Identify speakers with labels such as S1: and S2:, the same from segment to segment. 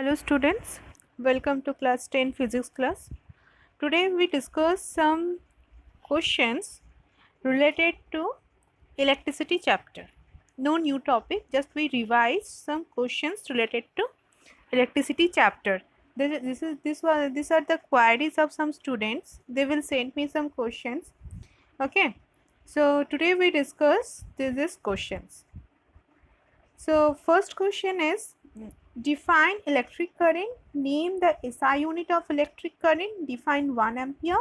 S1: Hello students, welcome to class 10 physics class. Today we discuss some questions related to electricity chapter. No new topic, just we revise some questions related to electricity chapter. These are the queries of some students. They will send me some questions. Okay. So today we discuss these questions. So first question is define electric current, name the SI unit of electric current, define 1 ampere.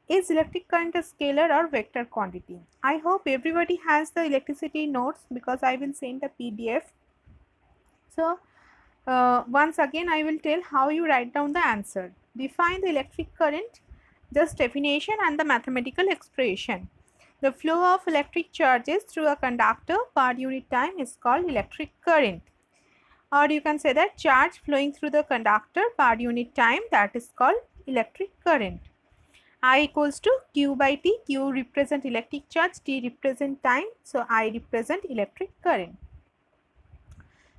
S1: Is electric current a scalar or vector quantity? I hope everybody has the electricity notes because I will send a PDF. So once again I will tell how you write down the answer. Define the electric current, just definition and the mathematical expression. The flow of electric charges through a conductor per unit time is called electric current. Or you can say that charge flowing through the conductor per unit time, that is called electric current. I equals to Q by T. Q represent electric charge, T represent time. So I represent electric current.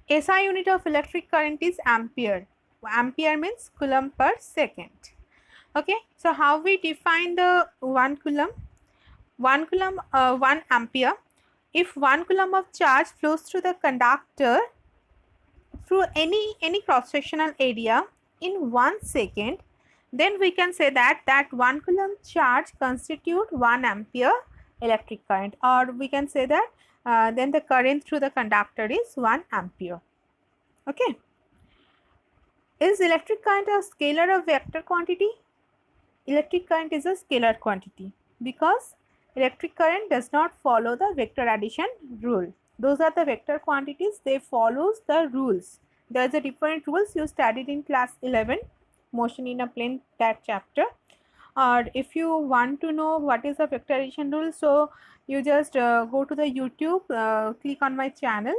S1: SI unit of electric current is ampere. Ampere means coulomb per second. Okay. So how we define the 1 coulomb? 1 coulomb, 1 ampere. If 1 coulomb of charge flows through the conductor through any cross-sectional area in 1 second, then we can say that 1 coulomb charge constitute 1 ampere electric current, or we can say that then the current through the conductor is 1 ampere. Okay. Is electric current a scalar or vector quantity? Electric current is a scalar quantity because electric current does not follow the vector addition rule. Those are the vector quantities, they follows the rules. There is a different rules you studied in class 11, motion in a plane, that chapter. Or if you want to know what is the vector addition rule, so you just go to the YouTube, click on my channel,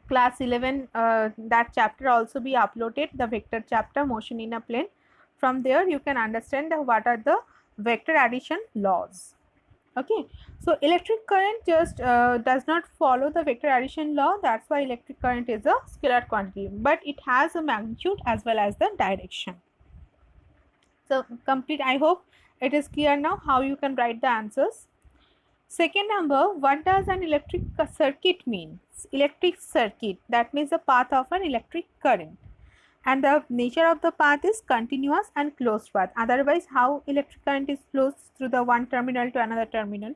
S1: class 11, that chapter also be uploaded, the vector chapter, motion in a plane. From there you can understand what are the vector addition laws. Okay, so electric current just does not follow the vector addition law. That's why electric current is a scalar quantity, but it has a magnitude as well as the direction. So complete. I hope it is clear now how you can write the answers. Second number, what does an electric circuit mean? Electric circuit, that means the path of an electric current. And the nature of the path is continuous and closed path. Otherwise, how electric current is flows through the one terminal to another terminal.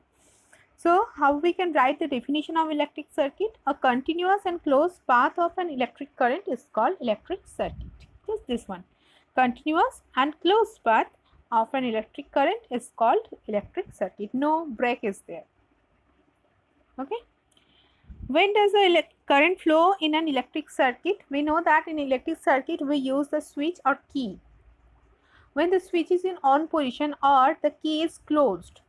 S1: So, how we can write the definition of electric circuit? A continuous and closed path of an electric current is called electric circuit. Just this one. Continuous and closed path of an electric current is called electric circuit. No break is there. Okay. When does the current flow in an electric circuit? We know that in electric circuit we use the switch or key. When the switch is in on position or the key is closed.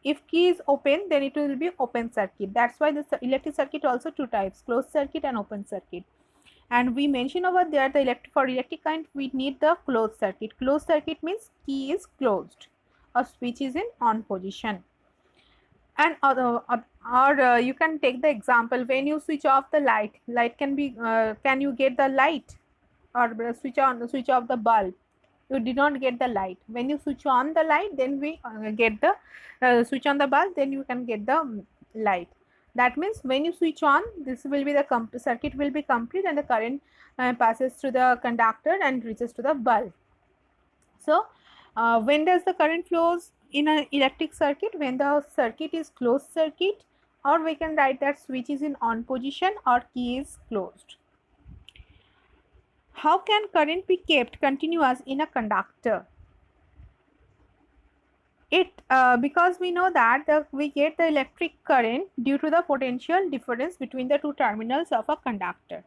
S1: If key is open, then it will be open circuit. That's why the electric circuit also two types, closed circuit and open circuit. And we mention over there for electric current we need the closed circuit. Closed circuit means key is closed or switch is in on position. And you can take the example when you switch off the light can be can you get the light, or switch off the bulb, you did not get the light. When you switch on the light, then we get the switch on the bulb, then you can get the light. That means when you switch on, this will be the circuit will be complete and the current passes through the conductor and reaches to the bulb. So when does the current flows in an electric circuit? When the circuit is closed circuit, or we can write that switch is in on position or key is closed. How can current be kept continuous in a conductor? Because we know that we get the electric current due to the potential difference between the two terminals of a conductor.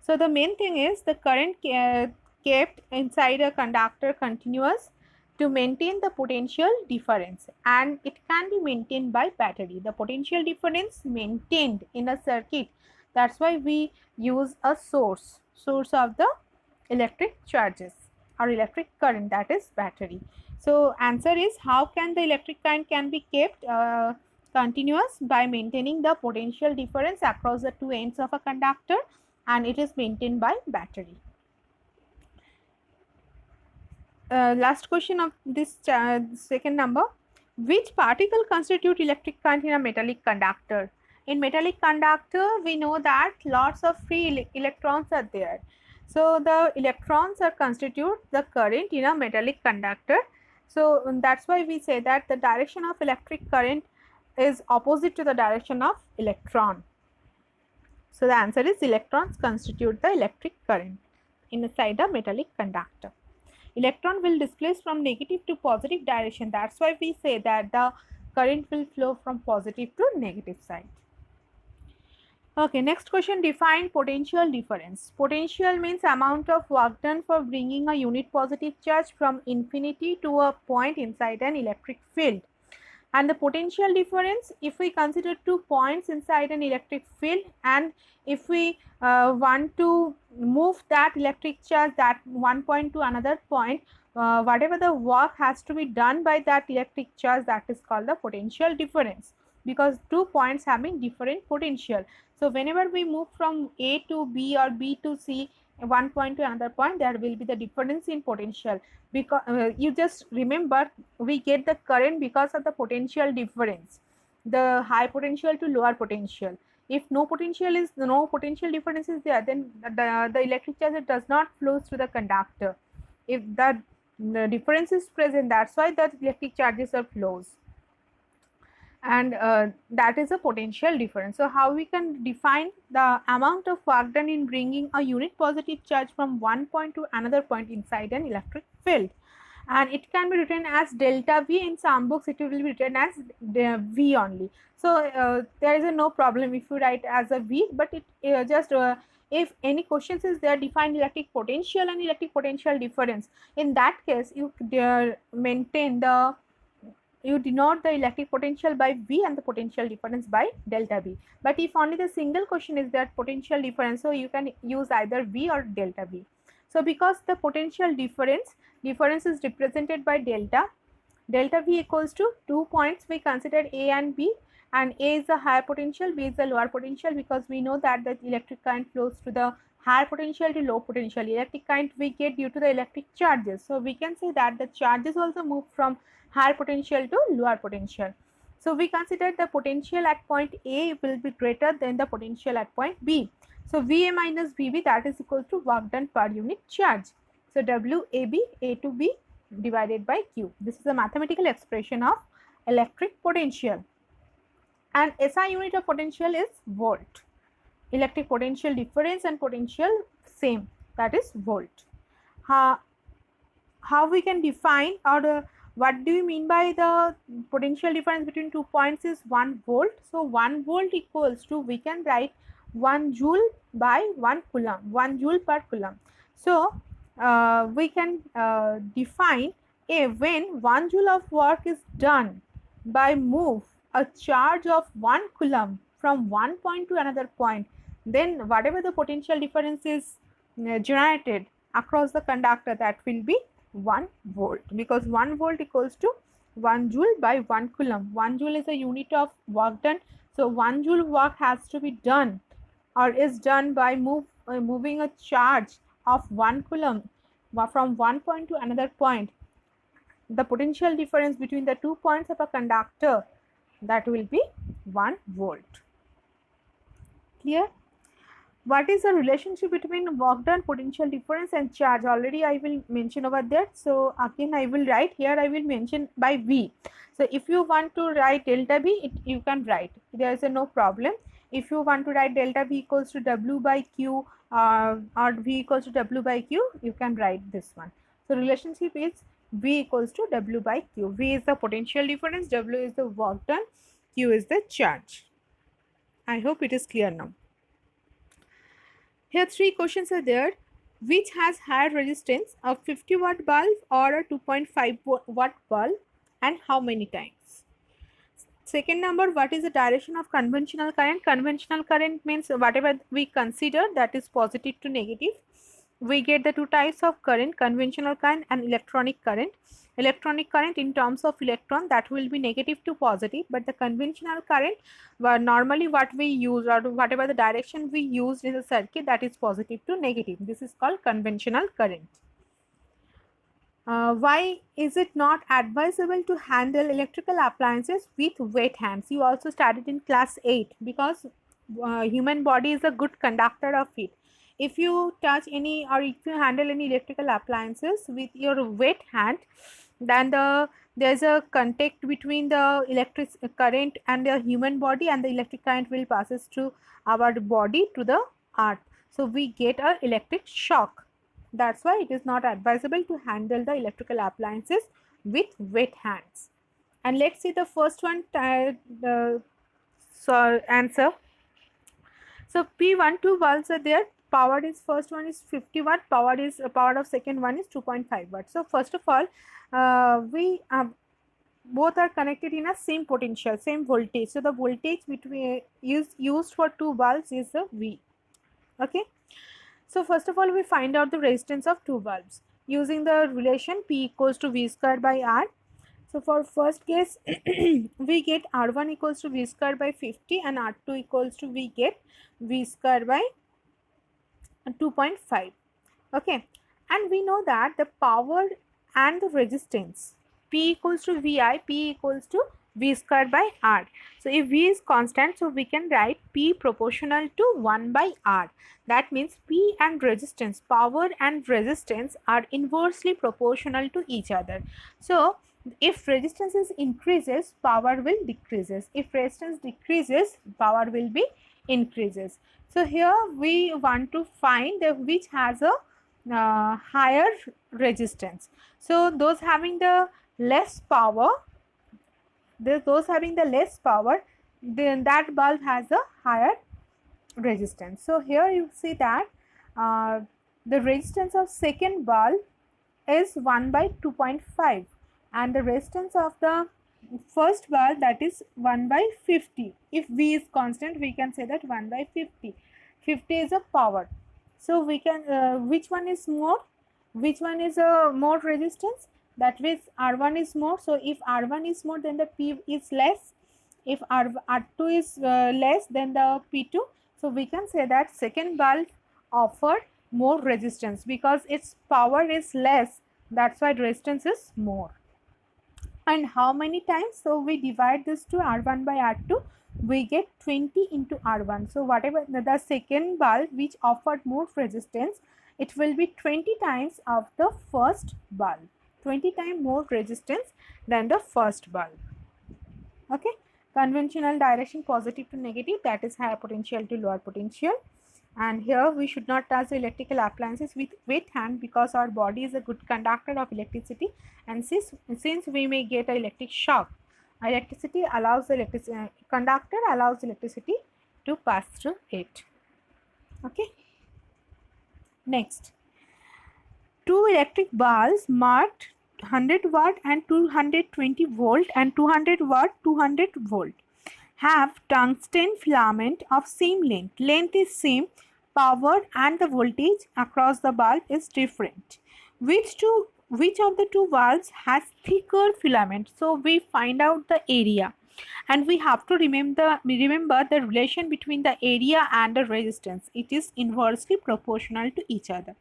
S1: So the main thing is the current kept inside a conductor continuous to maintain the potential difference, and it can be maintained by battery. The potential difference maintained in a circuit, that's why we use a source of the electric charges or electric current, that is battery. So answer is, how can the electric current can be kept continuous? By maintaining the potential difference across the two ends of a conductor and it is maintained by battery. Last question of this second number. Which particle constitute electric current in a metallic conductor? In metallic conductor, we know that lots of free electrons are there. So the electrons are constitute the current in a metallic conductor. So that's why we say that the direction of electric current is opposite to the direction of electron. So the answer is electrons constitute the electric current inside a metallic conductor. Electron will displace from negative to positive direction. That's why we say that the current will flow from positive to negative side. Okay, next question, define potential difference. Potential means amount of work done for bringing a unit positive charge from infinity to a point inside an electric field. And the potential difference, if we consider 2 points inside an electric field, and if we want to move that electric charge, that one point to another point, whatever the work has to be done by that electric charge, that is called the potential difference, because 2 points having different potential. So whenever we move from A to B or B to C, one point to another point, there will be the difference in potential. Because you just remember, we get the current because of the potential difference, the high potential to lower potential. If no potential difference is there, then the electric charge does not flow through the conductor. If the difference is present, that's why the electric charges are flows, and that is a potential difference. So how we can define the amount of work done in bringing a unit positive charge from one point to another point inside an electric field? And it can be written as delta V. In some books it will be written as V only. So there is no problem if you write as a V, but it just if any questions is there, define electric potential and electric potential difference. In that case, you maintain the, you denote the electric potential by V and the potential difference by delta V. But if only the single question is that potential difference, so you can use either V or delta V. So because the potential difference is represented by delta V equals to 2 points we considered A and B, and A is the higher potential, B is the lower potential, because we know that the electric current flows to the higher potential to low potential. Electric current we get due to the electric charges. So we can say that the charges also move from higher potential to lower potential. So we consider the potential at point A will be greater than the potential at point B. So VA minus VB, that is equal to work done per unit charge. So WAB, A to B divided by Q. This is a mathematical expression of electric potential. And SI unit of potential is volt. Electric potential difference and potential same, that is volt. How we can define, or what do you mean by the potential difference between 2 points is 1 volt. So 1 volt equals to, we can write 1 joule by 1 coulomb, 1 joule per coulomb. So we can define when 1 joule of work is done by move a charge of 1 coulomb from one point to another point, then whatever the potential difference is generated across the conductor, that will be 1 volt, because 1 volt equals to 1 joule by 1 coulomb. 1 joule is a unit of work done. So 1 joule work has to be done or is done by moving a charge of 1 coulomb from one point to another point. The potential difference between the 2 points of a conductor, that will be 1 volt. Clear? What is the relationship between work done, potential difference and charge? Already I will mention over there. So again I will write here, I will mention by V. So if you want to write delta V, you can write, there is no problem. If you want to write delta V equals to W by Q or V equals to W by Q, you can write this one. So relationship is V equals to W by Q. V is the potential difference, W is the work done, Q is the charge. I hope it is clear now. Here 3 questions are there. Which has higher resistance, a 50 watt bulb or a 2.5 watt bulb, and how many times? Second number, what is the direction of conventional current? Conventional current means whatever we consider, that is positive to negative. we get the two types of current, conventional current and electronic current. Electronic current in terms of electron, that will be negative to positive, but the conventional current, normally what we use or whatever the direction we use in the circuit, that is positive to negative. This is called conventional current. Why is it not advisable to handle electrical appliances with wet hands? You also studied in class 8, because human body is a good conductor of heat. If you touch any or if you handle any electrical appliances with your wet hand, then there's a contact between the electric current and the human body, and the electric current will passes through our body to the earth. So we get a electric shock. That's why it is not advisable to handle the electrical appliances with wet hands. And let's see the first one answer. So P1, two bulbs are there. Power is first one is 50 watt. Power of second one is 2.5 watt. So first of all, we both are connected in a same potential, same voltage. So the voltage between used for two bulbs is the V. Okay. So first of all, we find out the resistance of two bulbs using the relation P equals to V square by R. So for first case, we get R1 equals to V square by 50 and R2 equals to we get V square by 2.5. Okay, and we know that the power and the resistance, P equals to VI, P equals to V square by R. So if V is constant, so we can write P proportional to 1 by R. That means P and resistance, power and resistance are inversely proportional to each other. So if resistance is increases, power will decreases. If resistance decreases, power will be increases. So here we want to find which has a higher resistance. So those having the less power, then that bulb has a higher resistance. So here you see that the resistance of second bulb is 1 by 2.5 and the resistance of the first bulb, that is 1 by 50. If V is constant, we can say that 1 by 50. 50 is a power. So we can which one is more? Which one is a more resistance? That means R1 is more. So if R1 is more, then the P is less. If R2 is less, then the P2. So we can say that second bulb offered more resistance because its power is less. That's why resistance is more. And how many times? So we divide this to R1 by R2. We get 20 into R1. So whatever the second bulb which offered more resistance, it will be 20 times of the first bulb. 20 times more resistance than the first bulb. Okay. Conventional direction positive to negative, that is higher potential to lower potential. And here we should not touch the electrical appliances with wet hand because our body is a good conductor of electricity, and since we may get an electric shock, electricity allows the conductor allows electricity to pass through it. Okay. Next, two electric bulbs marked 100 watt and 220 volt and 200 watt 200 volt have tungsten filament of same length. Length is same, power and the voltage across the bulb is different. Which of the two bulbs has thicker filament? So we find out the area, and we have to remember the relation between the area and the resistance. It is inversely proportional to each other.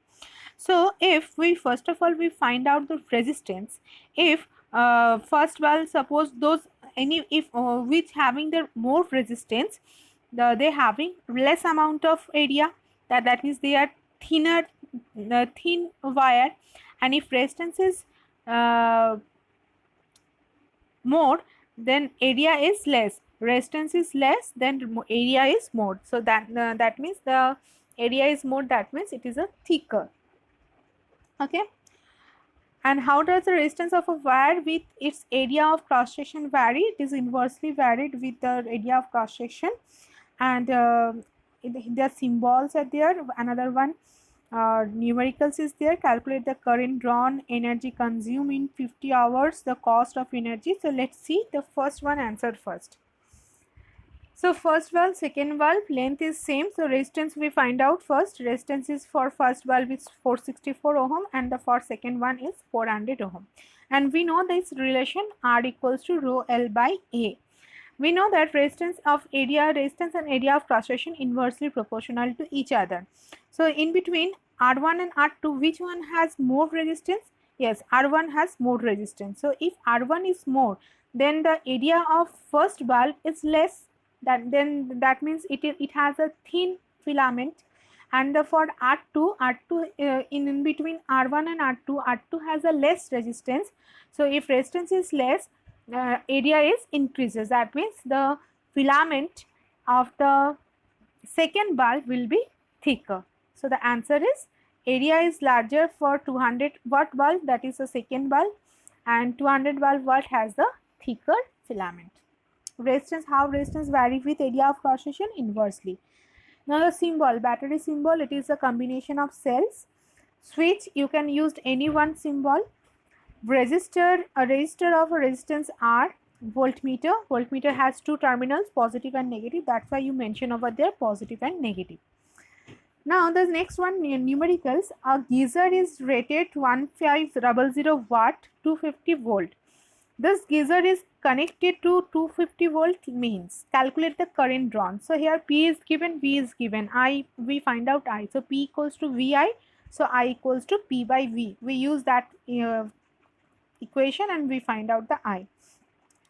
S1: So if we first of all we find out the resistance, if first bulb, suppose those which having the more resistance, they having less amount of area, that means they are thin wire, and if resistance is more, then area is less. Resistance is less, then area is more. So that means the area is more, that means it is a thicker. Okay. And how does the resistance of a wire with its area of cross section vary? It is inversely varied with the area of cross section, and the symbols are there. Another one, numericals is there. Calculate the current drawn, energy consumed in 50 hours, the cost of energy. So let's see the first one answered first. So first valve, second valve, length is same. So resistance we find out first. Resistance is for first valve is 464 ohm and the for second one is 400 ohm. And we know this relation R equals to rho L by A. We know that resistance and area of cross section inversely proportional to each other. So in between R1 and R2, which one has more resistance? Yes, R1 has more resistance. So if R1 is more, then the area of first bulb is less. That means it has a thin filament. And for R2 in between R1 and R2 has a less resistance. So if resistance is less, area is increases. That means the filament of the second bulb will be thicker. So the answer is area is larger for 200 watt bulb, that is the second bulb, and 200 watt has the thicker filament. Resistance, how resistance vary with area of cross section? Inversely. Now the symbol, battery symbol, it is a combination of cells. Switch, you can use any one symbol. Resistor, a resistor of a resistance R. Voltmeter, voltmeter has two terminals, positive and negative. That's why you mention over there positive and negative. Now the next one, numericals. A geyser is rated 1500 watt, 250 volt. This geyser is connected to 250 volt, means calculate the current drawn. So here P is given, V is given, I, we find out I. So P equals to VI, so I equals to P by V. We use that equation and we find out the I.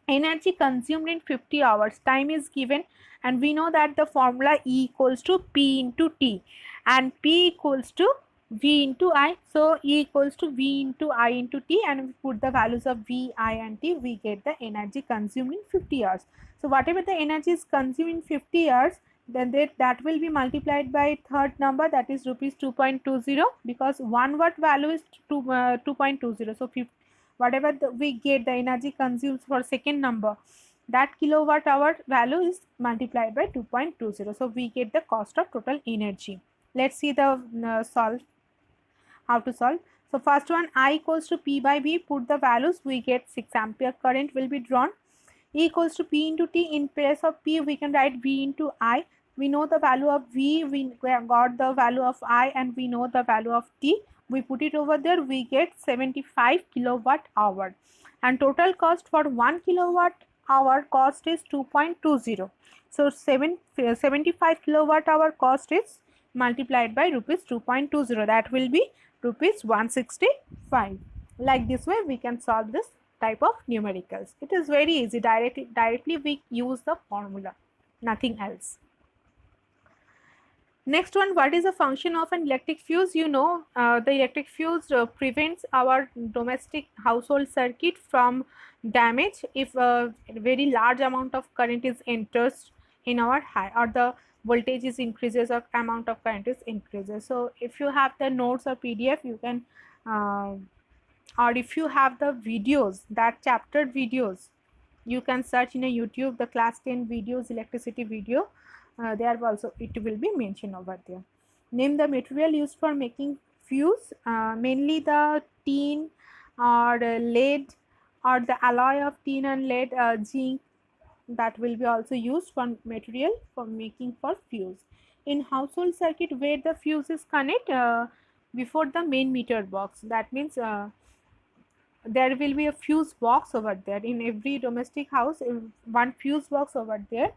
S1: Energy consumed in 50 hours, time is given, and we know that the formula E equals to P into T and P equals to V into I. So E equals to V into I into T, and we put the values of V, I and T, we get the energy consumed in 50 hours. So whatever the energy is consumed in 50 hours, then that will be multiplied by third number, that is rupees 2.20, because 1 watt value is 2.20. So whatever we get the energy consumed for second number, that kilowatt hour value is multiplied by 2.20. So we get the cost of total energy. Let's see the solve, how to solve. So first one, I equals to P by V, put the values, we get 6 ampere current will be drawn. E equals to P into T, in place of P we can write V into I. We know the value of V, we got the value of I, and we know the value of T. We put it over there, we get 75 kilowatt hour, and total cost for 1 kilowatt hour cost is 2.20. So 75 kilowatt hour cost is multiplied by rupees 2.20, that will be rupees 165. Like this way we can solve this type of numericals. It is very easy, directly we use the formula, nothing else. Next one, what is the function of an electric fuse? You know, the electric fuse prevents our domestic household circuit from damage if a very large amount of current is enters in our high, or the voltage is increases or amount of current is increases. So if you have the notes or PDF, you can or if you have the videos, that chapter videos, you can search in a YouTube the class 10 videos, electricity video. There also it will be mentioned over there. Name the material used for making fuse. Mainly the tin or lead, or the alloy of tin and lead, zinc, that will be also used for material for making for fuse. In household circuit, where the fuse is connect before the main meter box, that means there will be a fuse box over there. In every domestic house, one fuse box over there.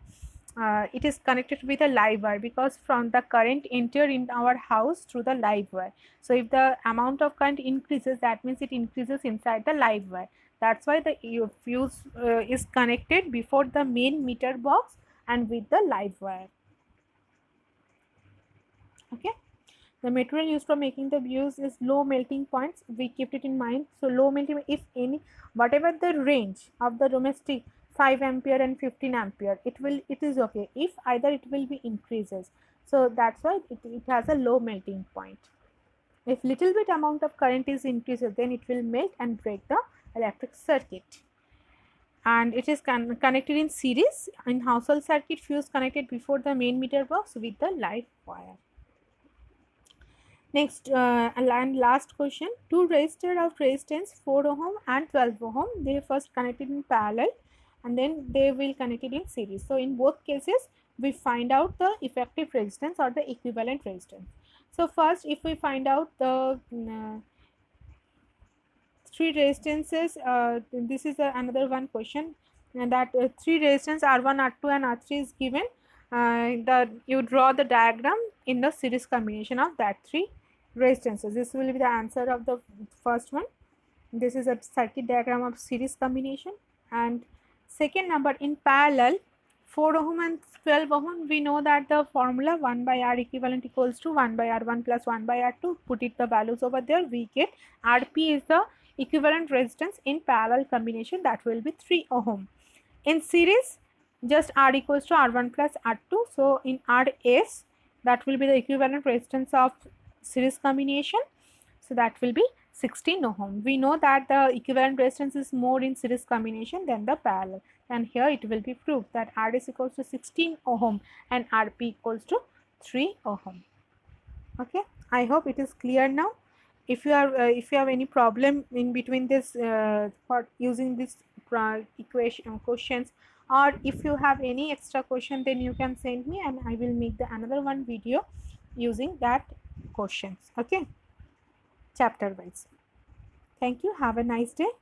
S1: It is connected with a live wire, because from the current enter in our house through the live wire. So if the amount of current increases, that means it increases inside the live wire. That's why the fuse is connected before the main meter box and with the live wire. Okay. The material used for making the fuse is low melting points. We kept it in mind. So low melting, if any, whatever the range of the domestic 5 ampere and 15 ampere, it is okay. If either it will be increases. So that's why it has a low melting point. If little bit amount of current is increases, then it will melt and break the electric circuit. And it is connected in series. In household circuit, fuse connected before the main meter box with the live wire. Next and last question, two resistors of resistance 4 ohm and 12 ohm, they first connected in parallel, and then they will connect it in series. So in both cases we find out the effective resistance or the equivalent resistance. So first, if we find out the three resistances, this is another one question, and that three resistance R1, R2 and R3 is given. That you draw the diagram in the series combination of that three resistances. This will be the answer of the first one. This is a circuit diagram of series combination. And second number, in parallel 4 ohm and 12 ohm, we know that the formula 1 by R equivalent equals to 1 by R1 plus 1 by R2. Put it the values over there, we get Rp is the equivalent resistance in parallel combination, that will be 3 ohm. In series, just R equals to R1 plus R2. So in Rs, that will be the equivalent resistance of series combination. So that will be 16 ohm. We know that the equivalent resistance is more in series combination than the parallel, and here it will be proved that R is equals to 16 ohm and Rp equals to 3 ohm. Okay, I hope it is clear now. If you are if you have any problem in between this for using this equation questions, or if you have any extra question, then you can send me and I will make the another one video using that questions. Okay, chapter wise. Thank you. Have a nice day.